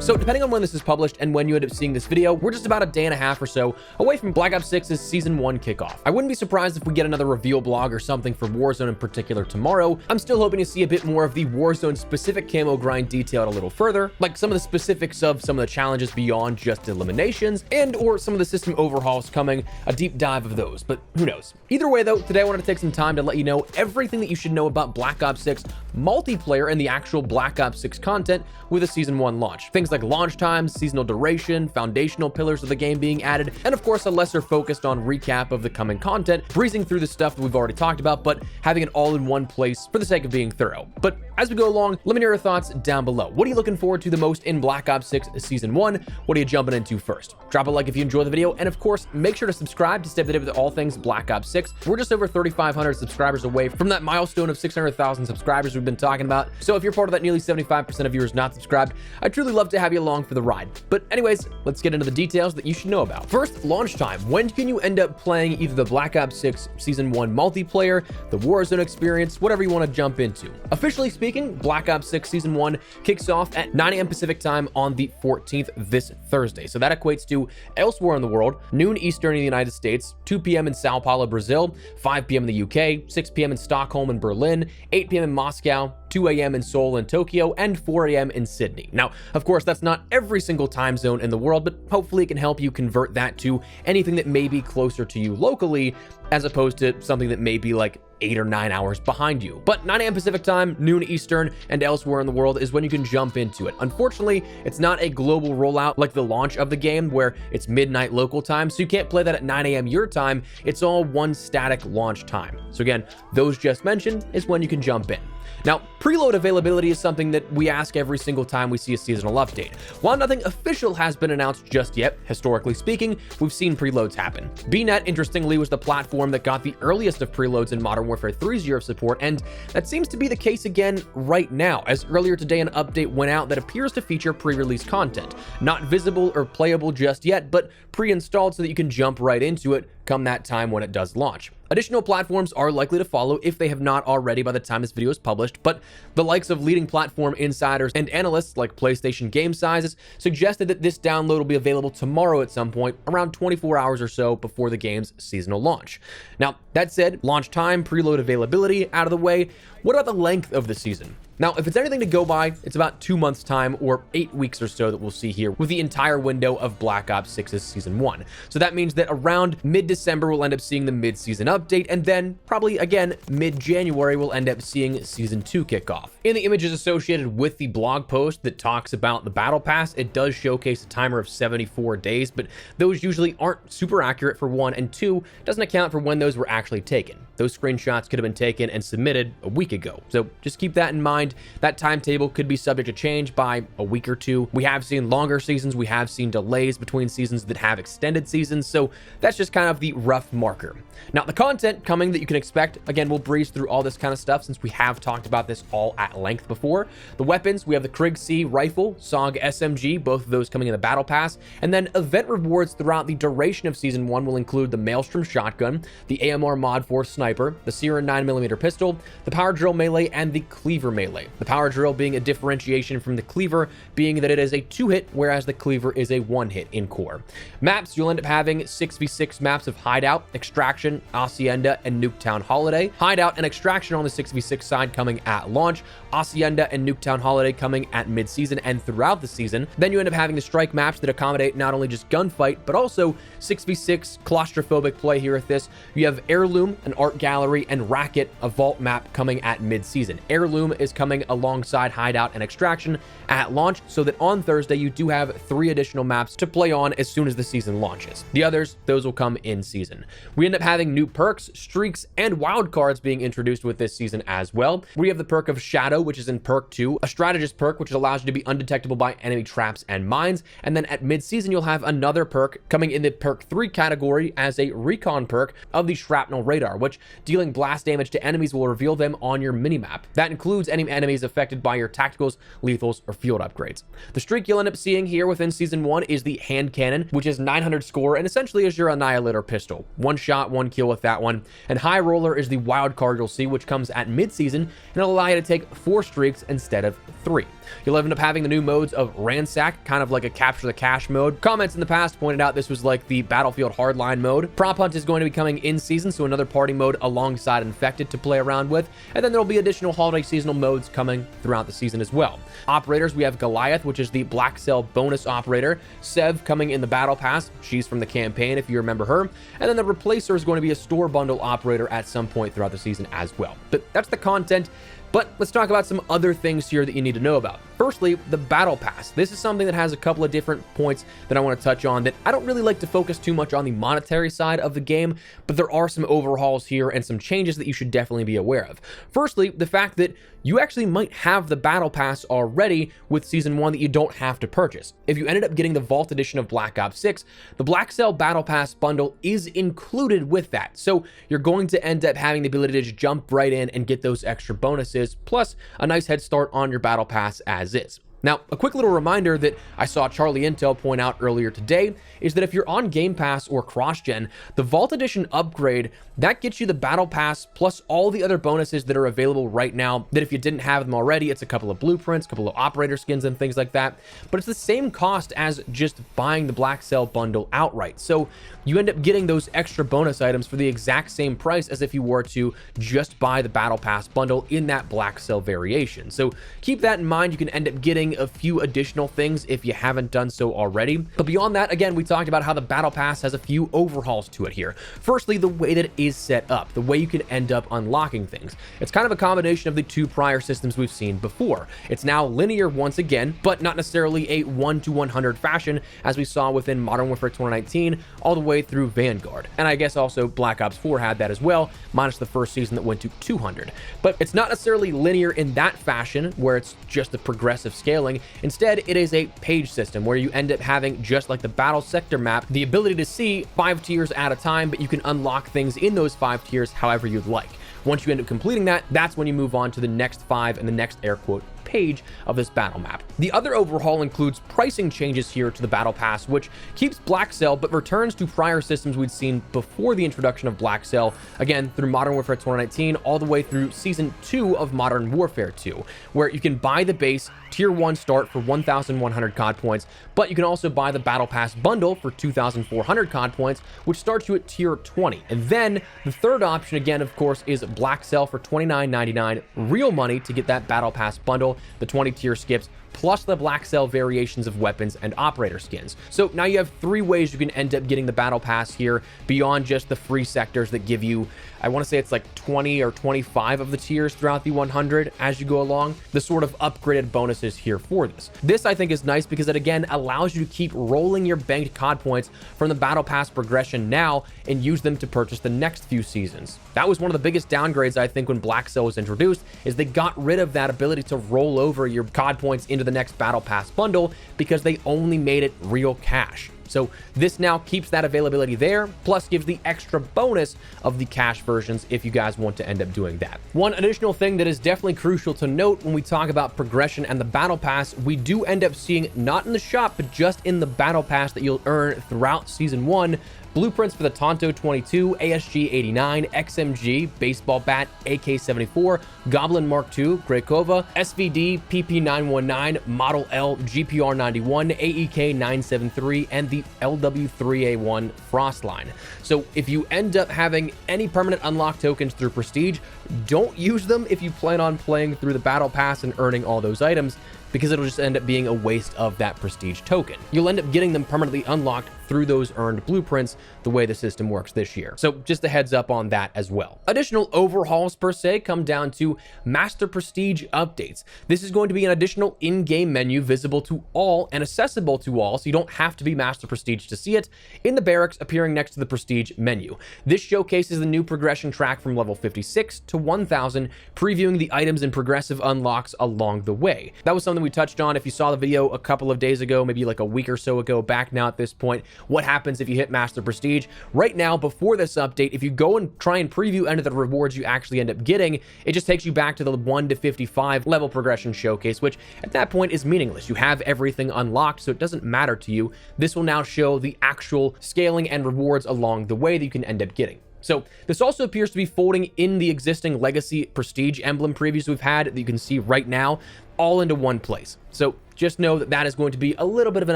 So depending on when this is published and when you end up seeing this video, we're just about a day and a half or so away from Black Ops 6's Season 1 kickoff. I wouldn't be surprised if we get another reveal blog or something for Warzone in particular tomorrow. I'm still hoping to see a bit more of the Warzone specific camo grind detailed a little further, like some of the specifics of some of the challenges beyond just eliminations, and or some of the system overhauls coming, a deep dive of those, but who knows. Either way though, today I wanted to take some time to let you know everything that you should know about Black Ops 6 multiplayer and the actual Black Ops 6 content with a Season 1 launch. Things like launch times, seasonal duration, foundational pillars of the game being added, and of course a lesser focused on recap of the coming content, breezing through the stuff that we've already talked about, but having it all in one place for the sake of being thorough. But as we go along, let me know your thoughts down below. What are you looking forward to the most in Black Ops 6 Season 1? What are you jumping into first? Drop a like if you enjoyed the video, and of course, make sure to subscribe to stay up to date with all things Black Ops 6. We're just over 3,500 subscribers away from that milestone of 600,000 subscribers we've been talking about. So if you're part of that nearly 75% of viewers not subscribed, I'd truly love to have you along for the ride. But anyways, let's get into the details that you should know about. First, launch time. When can you end up playing either the Black Ops 6 Season 1 multiplayer, the Warzone experience, whatever you want to jump into? Officially speaking, Black Ops 6 Season 1 kicks off at 9 a.m. Pacific time on the 14th, this Thursday. So that equates to elsewhere in the world, noon Eastern in the United States, 2 p.m. in Sao Paulo, Brazil, 5 p.m. in the UK, 6 p.m. in Stockholm and Berlin, 8 p.m. in Moscow, 2 a.m. in Seoul and Tokyo, and 4 a.m. in Sydney. Now, of course, that's not every single time zone in the world, but hopefully it can help you convert that to anything that may be closer to you locally, as opposed to something that may be like 8 or 9 hours behind you. But 9 a.m. Pacific time, noon Eastern, and elsewhere in the world is when you can jump into it. Unfortunately, it's not a global rollout like the launch of the game where it's midnight local time, so you can't play that at 9 a.m. your time. It's all one static launch time. So again, those just mentioned is when you can jump in. Now, preload availability is something that we ask every single time we see a seasonal update. While nothing official has been announced just yet, historically speaking, we've seen preloads happen. BNet, interestingly, was the platform that got the earliest of preloads in Modern Warfare 3's year of support, and that seems to be the case again right now, as earlier today an update went out that appears to feature pre-release content. Not visible or playable just yet, but pre-installed so that you can jump right into it come that time when it does launch. Additional platforms are likely to follow if they have not already by the time this video is published, but the likes of leading platform insiders and analysts like PlayStation Game Sizes suggested that this download will be available tomorrow at some point, around 24 hours or so before the game's seasonal launch. Now, that said, launch time, preload availability out of the way, what about the length of the season? Now, if it's anything to go by, it's about 2 months' time or 8 weeks or so that we'll see here with the entire window of Black Ops 6's Season 1. So that means that around mid-December, we'll end up seeing the mid-season update, and then probably again, mid-January, we'll end up seeing Season 2 kick off. In the images associated with the blog post that talks about the Battle Pass, it does showcase a timer of 74 days, but those usually aren't super accurate for one, and two, doesn't account for when those were actually taken. Those screenshots could have been taken and submitted a week ago. So just keep that in mind. That timetable could be subject to change by a week or two. We have seen longer seasons. We have seen delays between seasons that have extended seasons. So that's just kind of the rough marker. Now, the content coming that you can expect, again, we'll breeze through all this kind of stuff since we have talked about this all at length before. The weapons, we have the Krieg C rifle, SOG SMG, both of those coming in the Battle Pass. And then event rewards throughout the duration of Season 1 will include the Maelstrom shotgun, the AMR Mod 4 sniper, the Siren 9mm pistol, the Power Drill melee, and the Cleaver melee. The Power Drill being a differentiation from the Cleaver, being that it is a 2-hit, whereas the Cleaver is a 1-hit in core. Maps, you'll end up having 6v6 maps of Hideout, Extraction, Hacienda, and Nuketown Holiday. Hideout and Extraction on the 6v6 side coming at launch, Hacienda and Nuketown Holiday coming at mid-season and throughout the season. Then you end up having the strike maps that accommodate not only just gunfight, but also 6v6 claustrophobic play here with this. You have Heirloom, an art gallery, and Racket, a vault map coming at mid-season. Heirloom is coming alongside Hideout and Extraction at launch, so that on Thursday you do have 3 additional maps to play on as soon as the season launches. The others, those will come in season. We end up having new perks, streaks, and wildcards being introduced with this season as well. We have the perk of Shadow, which is in perk 2, a strategist perk, which allows you to be undetectable by enemy traps and mines, and then at mid-season you'll have another perk coming in the perk 3 category as a recon perk of the Shrapnel Radar, which dealing blast damage to enemies will reveal them on your minimap. That includes any enemies affected by your tacticals, lethals, or field upgrades. The streak you'll end up seeing here within Season 1 is the hand cannon, which is 900 score and essentially is your Annihilator pistol. One shot, one kill with that one. And High Roller is the wild card you'll see, which comes at mid-season, and it'll allow you to take 4 streaks instead of 3. You'll end up having the new modes of Ransack, kind of like a Capture the Cache mode. Comments in the past pointed out this was like the Battlefield Hardline mode. Prop Hunt is going to be coming in season, so another party mode alongside Infected to play around with. And then there'll be additional holiday seasonal modes coming throughout the season as well. Operators, we have Goliath, which is the Black Cell bonus operator. Sev coming in the Battle Pass. She's from the campaign, if you remember her. And then the Replacer is going to be a store bundle operator at some point throughout the season as well. But that's the content. But let's talk about some other things here that you need to know about. Firstly, the Battle Pass. This is something that has a couple of different points that I want to touch on that I don't really like to focus too much on the monetary side of the game, but there are some overhauls here and some changes that you should definitely be aware of. Firstly, the fact that you actually might have the Battle Pass already with Season 1 that you don't have to purchase. If you ended up getting the Vault Edition of Black Ops 6, the Black Cell Battle Pass bundle is included with that. So you're going to end up having the ability to just jump right in and get those extra bonuses, plus a nice head start on your Battle Pass as is. Now, a quick little reminder that I saw Charlie Intel point out earlier today is that if you're on Game Pass or cross-gen, the Vault Edition upgrade, that gets you the Battle Pass plus all the other bonuses that are available right now that if you didn't have them already, it's a couple of blueprints, a couple of operator skins and things like that. But it's the same cost as just buying the Black Cell bundle outright. So you end up getting those extra bonus items for the exact same price as if you were to just buy the Battle Pass bundle in that Black Cell variation. So keep that in mind. You can end up getting a few additional things if you haven't done so already. But beyond that, again, we talked about how the Battle Pass has a few overhauls to it here. Firstly, the way that it is set up, the way you can end up unlocking things. It's kind of a combination of the two prior systems we've seen before. It's now linear once again, but not necessarily a 1-to-100 fashion as we saw within Modern Warfare 2019 all the way through Vanguard. And I guess also Black Ops 4 had that as well, minus the first season that went to 200. But it's not necessarily linear in that fashion where it's just the progressive scale. Instead, it is a page system where you end up having, just like the battle sector map, the ability to see 5 tiers at a time, but you can unlock things in those 5 tiers however you'd like. Once you end up completing that, that's when you move on to the next 5 and the next air quote page of this battle map. The other overhaul includes pricing changes here to the Battle Pass, which keeps Black Cell but returns to prior systems we'd seen before the introduction of Black Cell, again through Modern Warfare 2019 all the way through Season 2 of Modern Warfare 2, where you can buy the base Tier 1 start for 1,100 COD points, but you can also buy the Battle Pass bundle for 2,400 COD points, which starts you at Tier 20. And then the third option, again, of course, is Black Cell for $29.99 real money to get that Battle Pass bundle, the 20 tier skips, plus the Black Cell variations of weapons and operator skins. So now you have 3 ways you can end up getting the Battle Pass here beyond just the free sectors that give you, I want to say it's like 20 or 25 of the tiers throughout the 100 as you go along, the sort of upgraded bonuses here for this. This I think is nice because it again allows you to keep rolling your banked COD points from the Battle Pass progression now and use them to purchase the next few seasons. That was one of the biggest downgrades I think when Black Cell was introduced, is they got rid of that ability to roll over your COD points into the next Battle Pass bundle because they only made it real cash. So this now keeps that availability there, plus gives the extra bonus of the cash versions if you guys want to end up doing that. One additional thing that is definitely crucial to note when we talk about progression and the Battle Pass, we do end up seeing, not in the shop, but just in the Battle Pass that you'll earn throughout Season 1, blueprints for the Tonto 22, ASG 89, XMG, Baseball Bat, AK 74, Goblin Mark II, Grekova, SVD, PP 919, Model L, GPR 91, AEK 973, and the LW3A1 Frostline. So if you end up having any permanent unlock tokens through Prestige, don't use them if you plan on playing through the Battle Pass and earning all those items, because it'll just end up being a waste of that Prestige token. You'll end up getting them permanently unlocked through those earned blueprints the way the system works this year. So just a heads up on that as well. Additional overhauls per se come down to Master Prestige updates. This is going to be an additional in-game menu visible to all and accessible to all, so you don't have to be Master Prestige to see it, in the barracks appearing next to the Prestige menu. This showcases the new progression track from level 56 to 1000, previewing the items and progressive unlocks along the way. That was something we touched on if you saw the video a couple of days ago, maybe like a week or so ago back now at this point. what happens if you hit Master Prestige. Right now, before this update, if you go and try and preview any of the rewards you actually end up getting, it just takes you back to the 1 to 55 level progression showcase, which at that point is meaningless. You have everything unlocked, so it doesn't matter to you. This will now show the actual scaling and rewards along the way that you can end up getting. So this also appears to be folding in the existing Legacy Prestige emblem previews we've had that you can see right now, all into one place. So just know that that is going to be a little bit of an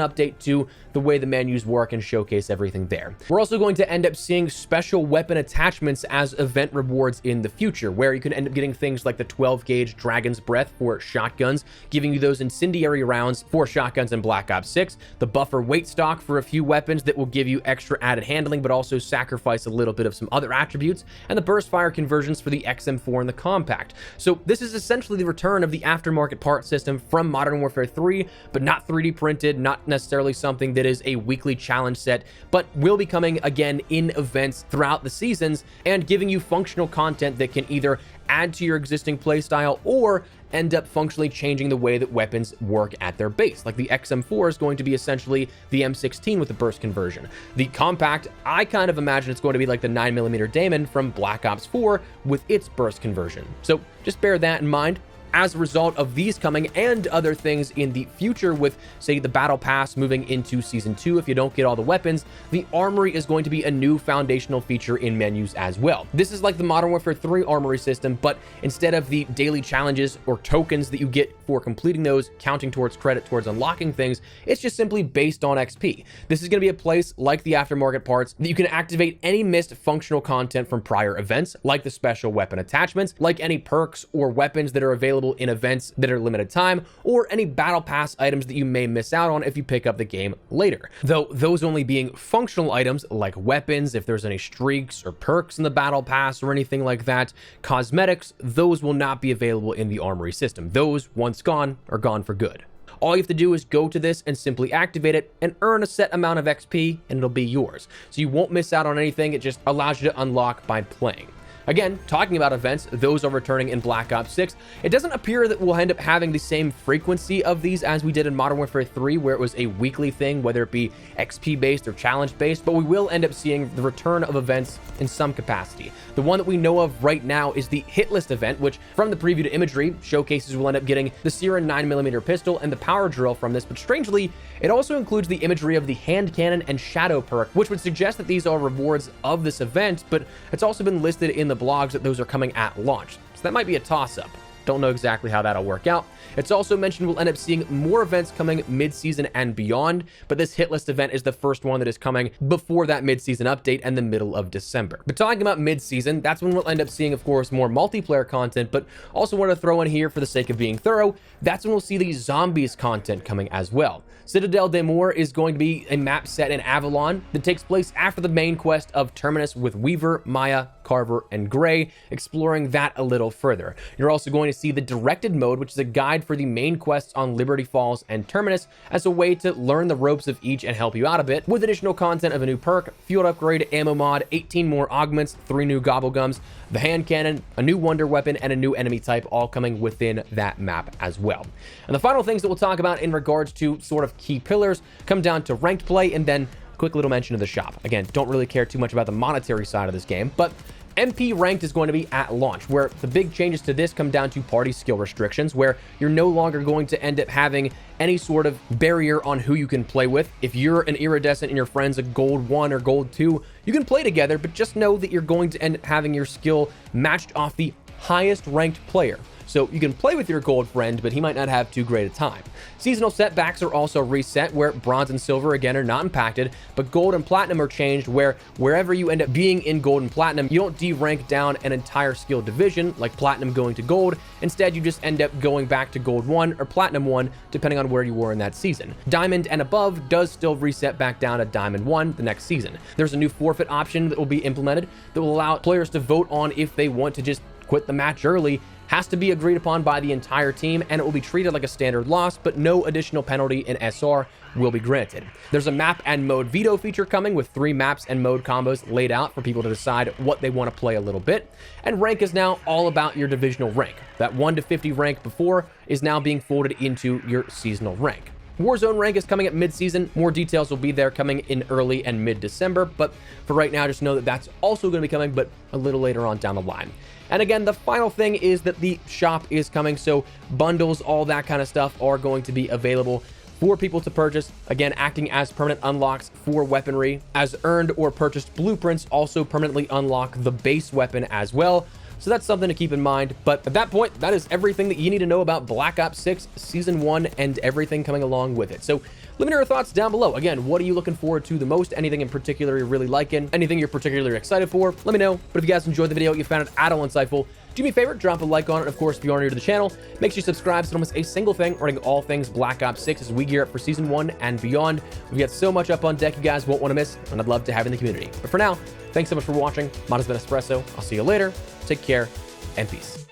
update to the way the menus work and showcase everything there. We're also going to end up seeing special weapon attachments as event rewards in the future, where you can end up getting things like the 12 gauge Dragon's Breath for shotguns, giving you those incendiary rounds for shotguns in Black Ops 6, the buffer weight stock for a few weapons that will give you extra added handling, but also sacrifice a little bit of some other attributes, and the burst fire conversions for the XM4 and the compact. So this is essentially the return of the aftermarket part system from Modern Warfare 3, but not 3D printed, not necessarily something that is a weekly challenge set, but will be coming again in events throughout the seasons and giving you functional content that can either add to your existing playstyle or end up functionally changing the way that weapons work at their base. Like the XM4 is going to be essentially the M16 with the burst conversion. The compact, I kind of imagine it's going to be like the 9mm Damon from Black Ops 4 with its burst conversion. So just bear that in mind. As a result of these coming and other things in the future with, say, the Battle Pass moving into Season 2, if you don't get all the weapons, the Armory is going to be a new foundational feature in menus as well. This is like the Modern Warfare 3 Armory system, but instead of the daily challenges or tokens that you get for completing those, counting towards credit towards unlocking things, it's just simply based on XP. This is going to be a place like the aftermarket parts that you can activate any missed functional content from prior events, like the special weapon attachments, like any perks or weapons that are available in events that are limited time, or any battle pass items that you may miss out on if you pick up the game later. Though those only being functional items like weapons, if there's any streaks or perks in the battle pass or anything like that, cosmetics, those will not be available in the Armory system. Those, once gone, are gone for good. All you have to do is go to this and simply activate it and earn a set amount of XP and it'll be yours. So you won't miss out on anything, it just allows you to unlock by playing. Again, talking about events, those are returning in Black Ops 6. It doesn't appear that we'll end up having the same frequency of these as we did in Modern Warfare 3, where it was a weekly thing, whether it be XP-based or challenge-based, but we will end up seeing the return of events in some capacity. The one that we know of right now is the Hit List event, which from the preview to imagery, showcases will end up getting the Siren 9mm pistol and the power drill from this, but strangely, it also includes the imagery of the hand cannon and shadow perk, which would suggest that these are rewards of this event, but it's also been listed in the blogs that those are coming at launch. So that might be a toss-up. Don't know exactly how that'll work out. It's also mentioned we'll end up seeing more events coming mid-season and beyond, but this hit list event is the first one that is coming before that mid-season update and the middle of December. But talking about mid-season, that's when we'll end up seeing, of course, more multiplayer content, but also want to throw in here for the sake of being thorough, that's when we'll see the zombies content coming as well. Citadel de Mor is going to be a map set in Avalon that takes place after the main quest of Terminus with Weaver, Maya, Carver, and Gray, exploring that a little further. You're also going to see the directed mode, which is a guide for the main quests on Liberty Falls and Terminus as a way to learn the ropes of each and help you out a bit, with additional content of a new perk, field upgrade, ammo mod, 18 more augments, 3 new gobblegums, the hand cannon, a new wonder weapon, and a new enemy type, all coming within that map as well. And the final things that we'll talk about in regards to sort of key pillars come down to ranked play and then a quick little mention of the shop. Again, don't really care too much about the monetary side of this game, but MP ranked is going to be at launch, where the big changes to this come down to party skill restrictions, where you're no longer going to end up having any sort of barrier on who you can play with. If you're an iridescent and your friend's a gold 1 or gold 2, you can play together, but just know that you're going to end up having your skill matched off the highest ranked player. So you can play with your gold friend, but he might not have too great a time. Seasonal setbacks are also reset, where bronze and silver again are not impacted, but gold and platinum are changed, where wherever you end up being in gold and platinum, you don't de-rank down an entire skill division, like platinum going to gold. Instead, you just end up going back to gold 1 or platinum 1, depending on where you were in that season. Diamond and above does still reset back down to diamond 1 the next season. There's a new forfeit option that will be implemented that will allow players to vote on if they want to just quit the match early. Has to be agreed upon by the entire team, and it will be treated like a standard loss, but no additional penalty in SR will be granted. There's a map and mode veto feature coming with 3 maps and mode combos laid out for people to decide what they want to play a little bit. And rank is now all about your divisional rank. That 1 to 50 rank before is now being folded into your seasonal rank. Warzone rank is coming at mid-season. More details will be there coming in early and mid-December, but for right now, just know that that's also going to be coming, but a little later on down the line. And again, the final thing is that the shop is coming, so bundles, all that kind of stuff are going to be available for people to purchase, again, acting as permanent unlocks for weaponry. As earned or purchased blueprints also permanently unlock the base weapon as well. So that's something to keep in mind. But at that point, that is everything that you need to know about Black Ops 6 Season 1 and everything coming along with it. So let me know your thoughts down below. Again, what are you looking forward to the most? Anything in particular you're really liking? Anything you're particularly excited for? Let me know. But if you guys enjoyed the video, you found it at all insightful, do me a favor, drop a like on it. And of course, if you are new to the channel, make sure you subscribe so you don't miss a single thing regarding all things Black Ops 6 as we gear up for Season 1 and beyond. We've got so much up on deck you guys won't want to miss, and I'd love to have you in the community. But for now, thanks so much for watching. Mine has been Espresso. I'll see you later. Take care and peace.